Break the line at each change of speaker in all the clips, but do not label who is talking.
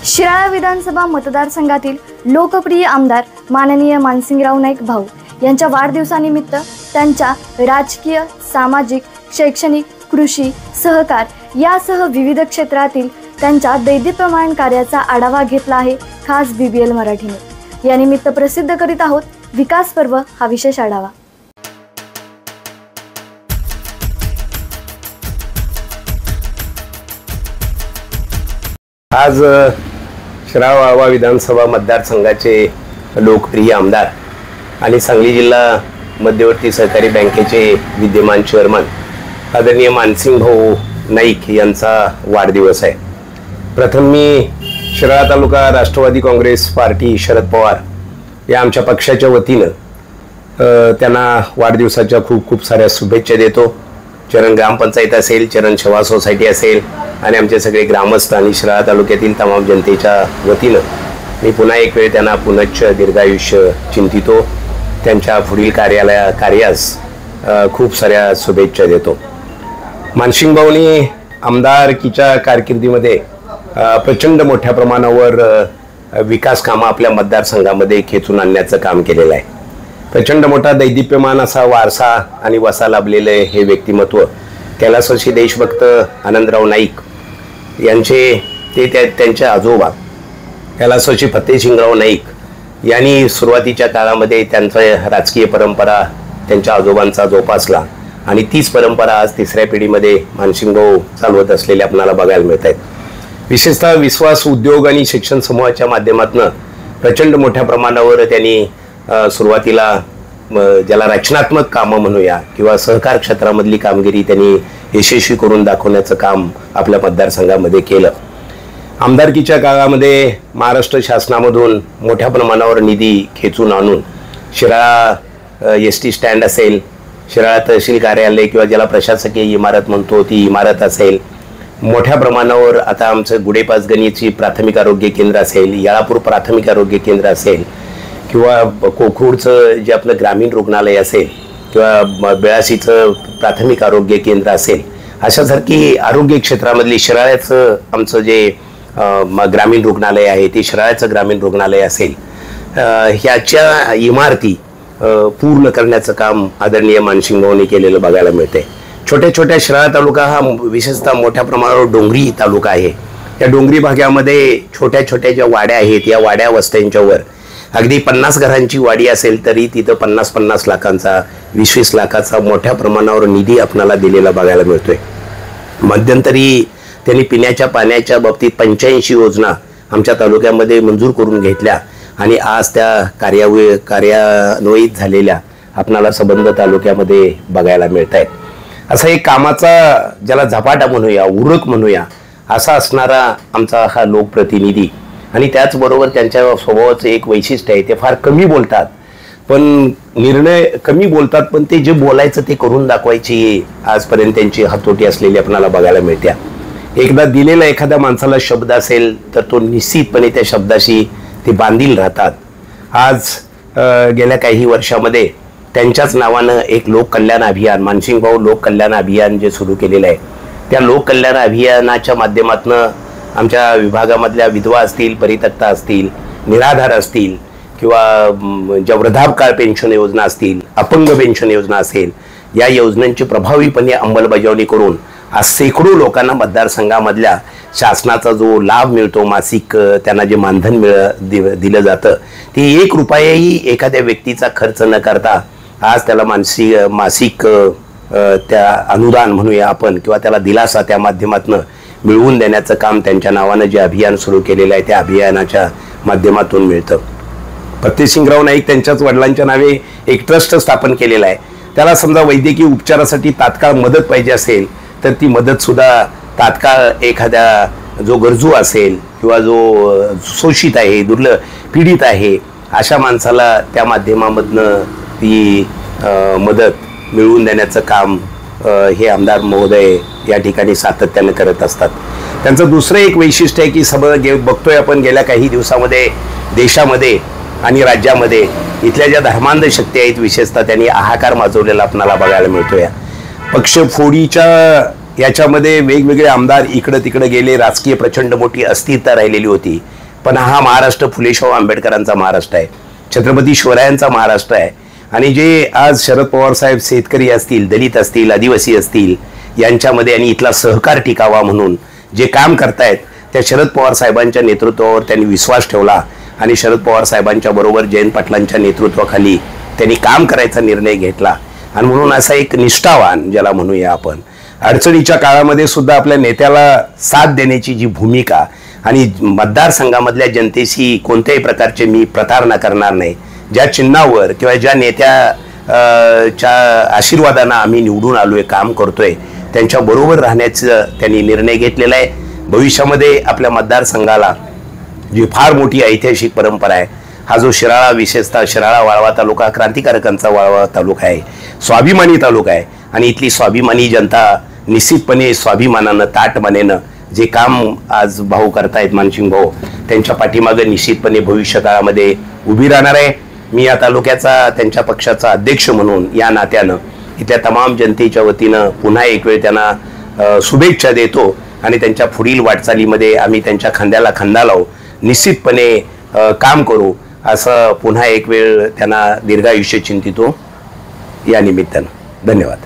शिराळा विधानसभा मतदारसंघातील लोकप्रिय आमदार माननीय मानसिंगराव नाईक भाऊ यांच्या वाढदिवसानिमित्त त्यांच्या राजकीय, सामाजिक, शैक्षणिक, कृषी, सहकार यासह विविध क्षेत्रातील त्यांच्या दैदिप्यमान कार्याचा आढावा घेतला आहे खास BBL मराठीने। यानिमित्त प्रसिद्ध करीत आहोत विकास पर्व हा विशेष आढावा।
आज शिराळा विधानसभा मतदारसंघाचे लोकप्रिय आमदार आणि सांगली जिल्हा मध्यवर्ती सहकारी बँकेचे विद्यमान चेअरमन आदरणीय मानसिंग भाऊ नाईक यांचा वाढदिवस आहे। प्रथम मी शिराळा तालुका राष्ट्रवादी काँग्रेस पार्टी शरद पवार या आमच्या पक्षाच्या वतीनं त्यांना वाढदिवसाच्या खूप खूप साऱ्या शुभेच्छा देतो। चरण ग्रामपंचायत असेल, चरण सेवा सोसायटी असेल आणि आमचे सगळे ग्रामस्थ आणि शिराळा तालुक्यातील तमाम जनतेच्या वतीनं मी पुन्हा एक वेळ त्यांना पुनश्च दीर्घायुष्य चिंतितो। त्यांच्या पुढील कार्यास खूप साऱ्या शुभेच्छा देतो। मानसिंग भाऊनी आमदारकीच्या कारकिर्दीमध्ये प्रचंड मोठ्या प्रमाणावर विकास कामं आपल्या मतदारसंघामध्ये खेचून आणण्याचं काम केलेलं आहे। प्रचंड मोठा दैदिप्यमान असा वारसा आणि वसा लाभलेले हे व्यक्तिमत्व कैलासवासी देशभक्त आनंदराव नाईक यांचे त्यांचे आजोबा कैलासवासी फतेसिंगराव नाईक यांनी सुरुवातीच्या काळामध्ये त्यांचा राजकीय परंपरा त्यांच्या आजोबांचा जोपासला आणि तीच परंपरा आज तिसऱ्या पिढीमध्ये मानसिंग भाऊ चालवत असलेले आपल्याला बघायला मिळत आहेत। विशेषतः विश्वास उद्योग आणि शिक्षण समूहाच्या माध्यमातून प्रचंड मोठ्या प्रमाणावर त्यांनी सुरुवातीला ज्याला रचनात्मक कामं म्हणूया किंवा सहकार क्षेत्रामधली कामगिरी त्यांनी यशस्वी करून दाखवण्याचं काम आपल्या मतदारसंघामध्ये केलं। आमदारकीच्या काळामध्ये महाराष्ट्र शासनामधून मोठ्या प्रमाणावर निधी खेचून आणून शिराळा ST स्टँड असेल, शिराळा तहसील कार्यालय किंवा ज्याला प्रशासकीय इमारत म्हणतो ती इमारत असेल, मोठ्या प्रमाणावर आता आमचं गुढेपाचगणीची प्राथमिक आरोग्य केंद्र असेल, याळापूर प्राथमिक आरोग्य केंद्र असेल किंवा कोखरूडचं जे आपलं ग्रामीण रुग्णालय असेल किंवा बेळाशीचं प्राथमिक आरोग्य केंद्र असेल, अशासारखी आरोग्य क्षेत्रामधली शिराळ्याचं आमचं जे ग्रामीण रुग्णालय आहे ते शिराळ्याचं ग्रामीण रुग्णालय असेल, ह्याच्या इमारती पूर्ण करण्याचं काम आदरणीय मानसिंग भाऊंनी केलेलं बघायला मिळते। छोट्या छोट्या शिराळा तालुका हा विशेषतः मोठ्या प्रमाणावर डोंगरी तालुका आहे। या डोंगरी भागामध्ये छोट्या छोट्या ज्या वाड्या आहेत या वाड्या वस्त्यांच्यावर अगदी 50 घरांची वाडी असेल तरी तिथं 50-50 लाखांचा 20-20 लाखाचा मोठ्या प्रमाणावर निधी आपल्याला दिलेला बघायला मिळतोय। मध्यंतरी त्यांनी पिण्याच्या पाण्याच्या बाबतीत 85 योजना आमच्या तालुक्यामध्ये मंजूर करून घेतल्या आणि आज त्या कार्यान्वित झालेल्या आपल्याला संबंध तालुक्यामध्ये बघायला मिळत आहेत। असा एक कामाचा ज्याला झपाटा म्हणूया, उरक म्हणूया असा असणारा आमचा हा लोकप्रतिनिधी आणि त्याचबरोबर त्यांच्या स्वभावाचं एक वैशिष्ट्य आहे, ते फार कमी बोलतात पण निर्णय कमी बोलतात पण ते जे बोलायचं ते करून दाखवायची आजपर्यंत त्यांची हातोटी असलेली आपल्याला बघायला मिळते। एकदा दिलेला एखाद्या माणसाला शब्द असेल तर तो निश्चितपणे त्या शब्दाशी ते बांधील राहतात। आज गेल्या काही वर्षामध्ये त्यांच्याच नावानं एक लोककल्याण अभियान, मानसिंग भाऊ लोककल्याण अभियान जे सुरू केलेलं आहे, त्या लोककल्याण अभियानाच्या माध्यमातून आमच्या विभागामधल्या विधवा असतील, परित्यक्ता असतील, निराधार असतील किंवा ज्या वृद्धापकाळ पेन्शन योजना असतील, अपंग पेन्शन योजना असेल, या योजनांची प्रभावीपणे अंमलबजावणी करून आज शेकडो लोकांना मतदारसंघामधल्या शासनाचा जो लाभ मिळतो, मासिक त्यांना जे मानधन दिलं जातं ते 1 रुपयाही एखाद्या व्यक्तीचा खर्च न करता आज त्याला मासिक त्या अनुदान म्हणूया आपण किंवा त्याला दिलासा त्या माध्यमातून मिळवून देण्याचं काम त्यांच्या नावानं जे अभियान सुरू केलेलं आहे त्या अभियानाच्या माध्यमातून मिळतं। फतेसिंगराव नाईक त्यांच्याच वडिलांच्या नावे एक ट्रस्ट स्थापन केलेला आहे। त्याला समजा वैद्यकीय उपचारासाठी तात्काळ मदत पाहिजे असेल तर ती मदत सुद्धा तात्काळ एखाद्या जो गरजू असेल किंवा जो शोषित आहे, पीडित आहे अशा माणसाला त्या माध्यमामधनं ती मदत मिळवून देण्याचं काम हे आमदार महोदय या ठिकाणी सातत्याने करत असतात। त्यांचं दुसरं एक वैशिष्ट्य आहे की बघतोय आपण गेल्या काही दिवसामध्ये देशामध्ये आणि राज्यामध्ये इथल्या ज्या धर्मांध शक्ती आहेत विशेषतः त्यांनी हाहाकार माजवलेला आपल्याला बघायला मिळतोय। पक्षफोडीच्या याच्यामध्ये वेगवेगळे आमदार इकडं तिकडं गेले, राजकीय प्रचंड मोठी अस्थिरता राहिलेली होती. पण हा महाराष्ट्र फुले शाहू आंबेडकरांचा महाराष्ट्र आहे, छत्रपती शिवरायांचा महाराष्ट्र आहे. आणि जे आज शरद पवार साहेब शेतकरी असतील, दलित असतील, आदिवासी असतील यांच्यामध्ये आणि इथला सहकार टिकावा म्हणून जे काम करतायत, त्या शरद पवार साहेबांच्या नेतृत्वावर त्यांनी विश्वास ठेवला आणि शरद पवार साहेबांच्या बरोबर जयंत पाटलांच्या नेतृत्वाखाली त्यांनी काम करायचा निर्णय घेतला. आणि म्हणून असा एक निष्ठावान, ज्याला म्हणूया आपण, अडचणीच्या काळामध्ये सुद्धा आपल्या नेत्याला साथ देण्याची जी भूमिका आणि मतदारसंघामधल्या जनतेशी कोणत्याही प्रकारचे मी प्रतारणा करणार नाही, ज्या चिन्हावर किंवा ज्या नेत्याच्या आशीर्वादानं आम्ही निवडून आलोय, काम करतोय, त्यांच्या बरोबर राहण्याचा त्यांनी निर्णय घेतलेला आहे. भविष्यामध्ये आपल्या मतदारसंघाला जी फार मोठी ऐतिहासिक परंपरा आहे, हा जो शिराळा, विशेषतः शिराळा वाळवा तालुका क्रांतिकारकांचा वाळवा तालुका आहे, स्वाभिमानी तालुका आहे. आणि इथली स्वाभिमानी जनता निश्चितपणे स्वाभिमानानं, ताटमानेनं जे काम आज भाऊ करतायत, मानसिंग भाऊ, त्यांच्या पाठीमागे निश्चितपणे भविष्य काळामध्ये उभी राहणार आहे. मी या तालुक्याचा, त्यांच्या पक्षाचा अध्यक्ष म्हणून या नात्यानं इथल्या तमाम जनतेच्या वतीनं पुन्हा एक वेळ त्यांना शुभेच्छा देतो आणि त्यांच्या पुढील वाटचालीमध्ये आम्ही त्यांच्या खांद्याला खांदा लावू, निश्चितपणे काम करू, असं पुन्हा एक वेळ त्यांना दीर्घायुष्य चिंतितो या निमित्तानं. धन्यवाद.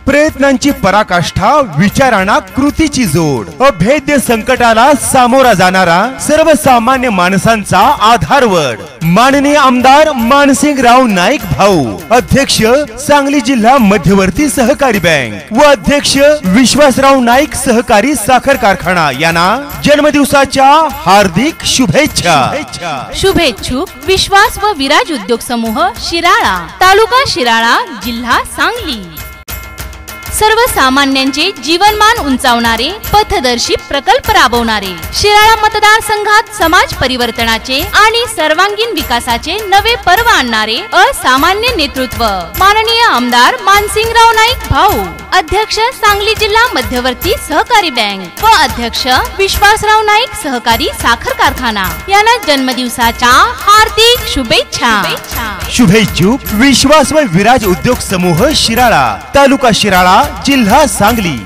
प्रयत्नांची पराकाष्ठा, विचारांना कृतीची जोड, अभेद्य संकटाला सामोरा जाणारा सर्वसामान्य माणसांचा आधारवड, माननीय आमदार मानसिंगराव नाईक भाऊ, अध्यक्ष सांगली जिल्हा मध्यवर्ती सहकारी बँक व अध्यक्ष विश्वासराव नाईक सहकारी साखर कारखाना यांना जन्मदिवसाच्या हार्दिक शुभेच्छा.
शुभेच्छुक विश्वास व विराज उद्योग समूह शिराळा, तालुका शिराळा, जिल्हा सांगली. सर्वसामान्यांचे जीवनमान उंचावणारे पथदर्शी प्रकल्प राबवणारे, शिराळा मतदारसंघात समाज परिवर्तनाचे आणि सर्वांगीण विकासाचे नवे पर्व आणणारे असामान्य नेतृत्व माननीय आमदार मानसिंगराव नाईक भाऊ, अध्यक्ष सांगली जिल्हा मध्यवर्ती सहकारी बँक व अध्यक्ष विश्वासराव नाईक सहकारी साखर कारखाना यांना जन्मदिवसाच्या हार्दिक शुभेच्छा.
शुभेच्छुक विश्वास व विराज उद्योग समूह शिराळा, तालुका शिराळा, जिल्हा सांगली.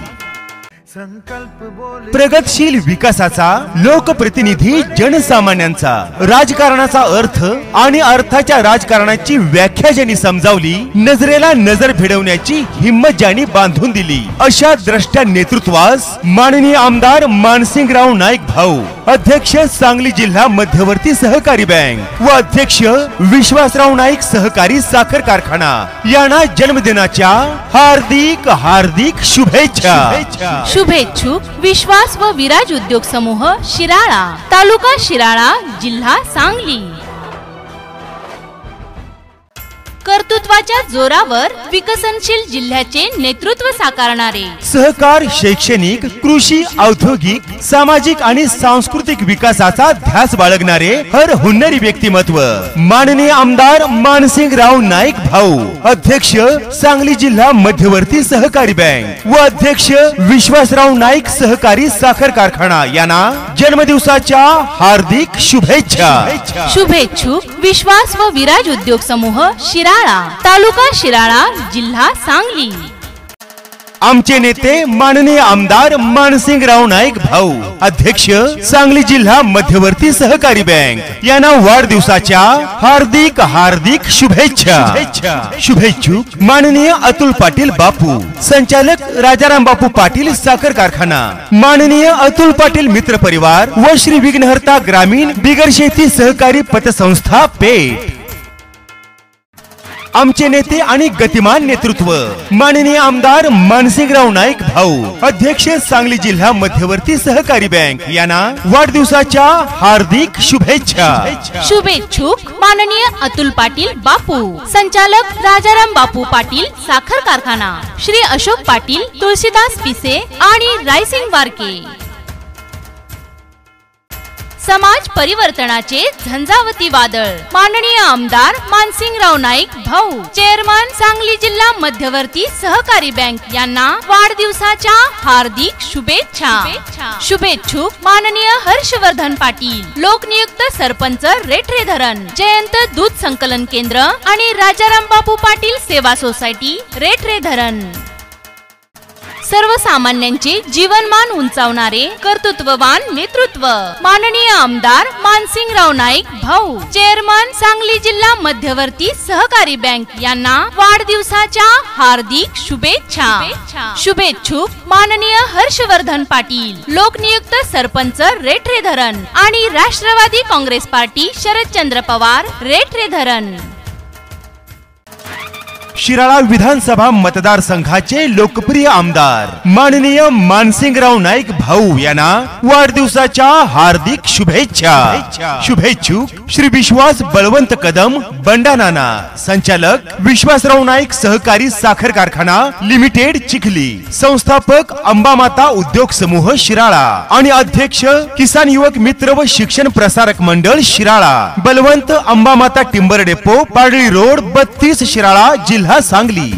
प्रगतशील विकासाचा, लोकप्रतिनिधी जनसामान्यांचा, राजकारणाचा अर्थ आणि अर्थाच्या राजकारणाची व्याख्या ज्यांनी समजावली, नजरेला नजर भिडवण्याची हिम्मत ज्यांनी बांधून दिली, अशा द्रष्ट्या नेतृत्वास माननीय आमदार मानसिंगराव नाईक भाऊ, अध्यक्ष सांगली जिल्हा मध्यवर्ती सहकारी बँक व अध्यक्ष विश्वासराव नाईक सहकारी साखर कारखाना यांना जन्मदिनाच्या हार्दिक हार्दिक शुभेच्छा.
शुभेच्छुक विश्वास व विराज उद्योग समूह शिराळा, तालुका शिराळा, जिल्हा सांगली. कर्तृत्वाच्या जोरावर विकसनशील जिल्ह्याचे नेतृत्व साकारणारे,
सहकार, शैक्षणिक, कृषी, औद्योगिक, सामाजिक आणि सांस्कृतिक विकासाचा ध्यास बाळगणारे हर हुन्नरी व्यक्तिमत्व माननीय आमदार मानसिंगराव नाईक भाऊ, अध्यक्ष सांगली जिल्हा मध्यवर्ती सहकारी बँक व अध्यक्ष विश्वासराव नाईक सहकारी साखर कारखाना यांना जन्मदिवसाच्या हार्दिक शुभेच्छा.
शुभेच्छुक विश्वास व विराज उद्योग समूह शिराळा, तालुका शिराळा, जिल्हा सांगली.
आमचे नेते माननीय आमदार मानसिंगराव नाईक भाऊ, अध्यक्ष सांगली जिल्हा मध्यवर्ती सहकारी बँक यांना वाढदिवसाच्या हार्दिक हार्दिक शुभेच्छा. शुभेच्छुक माननीय अतुल पाटील बापू, संचालक राजाराम बापू पाटील साखर कारखाना, माननीय अतुल पाटील मित्र परिवार व श्री विघ्नहर्ता ग्रामीण बिगर शेती सहकारी पतसंस्था पेठ. आमचे नेते आणि गतिमान नेतृत्व माननीय आमदार मानसिंगराव नाईक भाऊ, अध्यक्ष सांगली जिल्हा मध्यवर्ती सहकारी बँक यांना वाढदिवसाच्या हार्दिक शुभेच्छा.
शुभेच्छुक माननीय अतुल पाटील बापू, संचालक राजाराम बापू पाटील साखर कारखाना, श्री अशोक पाटील, तुळशीदास पिसे आणि रायसिंग बारके. समाज परिवर्तनाचे झंझावती वादळ माननीय आमदार मानसिंगराव नाईक भाऊ, चेअरमन सांगली जिल्हा मध्यवर्ती सहकारी बँक यांना वाढदिवसाच्या हार्दिक शुभेच्छा. शुभेच्छुक माननीय हर्षवर्धन पाटील, लोकनियुक्त सरपंच रेठरे धरण, जयंत दूध संकलन केंद्र आणि राजाराम बापू पाटील सेवा सोसायटी रेठरे धरण. सर्वसामान्यांचे जीवनमान उंचावणारे कर्तृत्ववान नेतृत्व माननीय आमदार मानसिंगराव नाईक भाऊ, चेअरमन सांगली जिल्हा मध्यवर्ती सहकारी बँक यांना वाढदिवसाच्या हार्दिक शुभेच्छा। शुभेच्छुक माननीय हर्षवर्धन पाटील, लोकनियुक्त सरपंच रेठरे धरण आणि राष्ट्रवादी काँग्रेस पार्टी शरदचंद्र पवार रेठरे धरण।
शिराळा विधानसभा मतदारसंघाचे लोकप्रिय आमदार माननीय मानसिंगराव नाईक भाऊ यांना वाढदिवसाच्या हार्दिक शुभेच्छा। शुभेच्छुक श्री विश्वास बळवंत कदम बंडानाना, संचालक विश्वासराव नाईक सहकारी साखर कारखाना लिमिटेड चिखली, संस्थापक अंबामाता उद्योग समूह शिराळा आणि अध्यक्ष किसान युवक मित्र व शिक्षण Prasarak Mandal Shirala, Balwant Ambamata timber depot, Padali road 32 Shirala जिल्हा सांगली।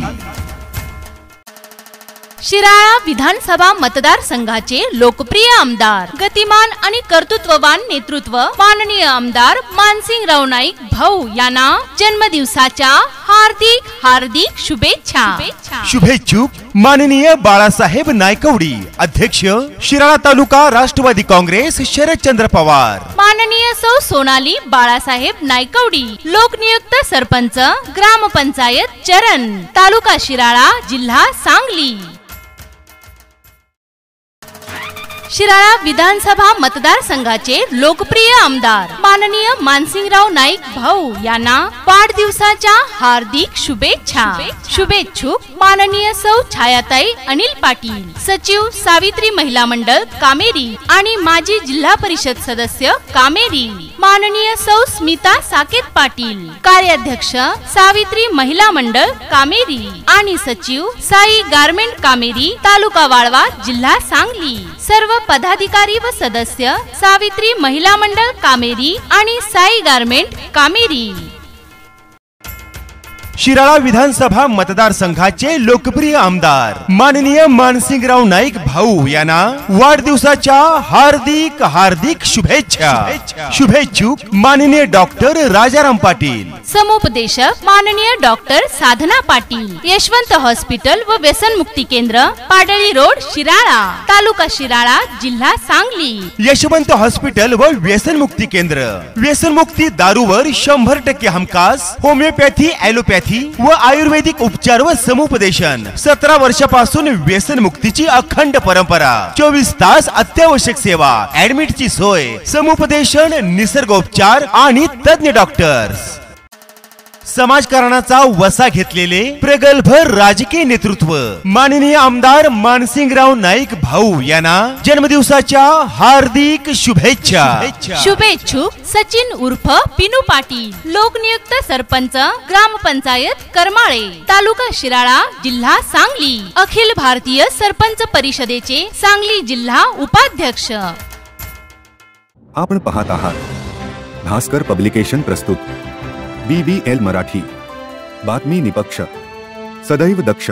शिराळा विधानसभा मतदारसंघाचे लोकप्रिय आमदार, गतिमान आणि कर्तृत्ववान नेतृत्व माननीय आमदार मानसिंगराव नाईक भाऊ यांना जन्मदिवसाच्या हार्दिक हार्दिक शुभेच्छा।
शुभेच्छुक माननीय बाळासाहेब नायकवडी, अध्यक्ष शिराळा तालुका राष्ट्रवादी काँग्रेस शरदचंद्र पवार,
माननीय सौ सोनाली बाळासाहेब नायकवडी, लोकनियुक्त सरपंच ग्रामपंचायत चरण, तालुका शिराळा जिल्हा सांगली। शिराळा विधानसभा मतदारसंघाचे लोकप्रिय आमदार माननीय मानसिंगराव नाईक भाऊ यांना वाढदिवसाच्या हार्दिक शुभेच्छा। शुभेच्छुक माननीय सौ छायाताई अनिल पाटील, सचिव सावित्री महिला मंडळ कामेरी आणि माजी जिल्हा परिषद सदस्य कामेरी, माननीय सौ स्मिता साकेत पाटील, कार्याध्यक्ष सावित्री महिला मंडळ कामेरी आणि सचिव साई गारमेंट कामेरी, तालुका वाळवा जिल्हा सांगली, सर्व पदाधिकारी व सदस्य सावित्री महिला मंडळ कामेरी आणि साई गारमेंट कामेरी।
शिराळा विधानसभा मतदारसंघाचे लोकप्रिय आमदार माननीय मानसिंगराव नाईक भाऊ यांना वाढदिवसाच्या हार्दिक हार्दिक शुभेच्छा। शुभेच्छुक माननीय डॉक्टर राजाराम पाटील,
समुपदेशक माननीय डॉक्टर साधना पाटील, यशवंत हॉस्पिटल व व्यसनमुक्ती केंद्र पाडळी रोड शिराळा, तालुका शिराळा जिल्हा सांगली,
यशवंत हॉस्पिटल व व्यसनमुक्ती केंद्र, व्यसनमुक्ती दारूवर 100% हमखास, होमिओपॅथी, ॲलोपॅथी व आयुर्वेदिक उपचार व समुपदेशन, 17 वर्षापासून व्यसन मुक्तीची अखंड परंपरा, 24 तास अत्यावश्यक सेवा, ऍडमिटची सोय, समुपदेशन, निसर्गोपचार आणि तज्ञ डॉक्टर्स। समाजकारणाचा वसा घेतलेले प्रगल्भ राजकीय नेतृत्व माननीय आमदार मानसिंगराव नाईक भाऊ यांना जन्मदिवसाच्या हार्दिक शुभेच्छा।
शुभेच्छुक सचिन उर्फ पिनू पाटील, लोकनियुक्त सरपंच ग्रामपंचायत करमाळे, तालुका शिराळा जिल्हा सांगली, अखिल भारतीय सरपंच परिषदेचे सांगली जिल्हा उपाध्यक्ष।
आपण पाहत आहात भास्कर पब्लिकेशन प्रस्तुत BBL मराठी, बातमी निपक्ष, सदैव दक्ष।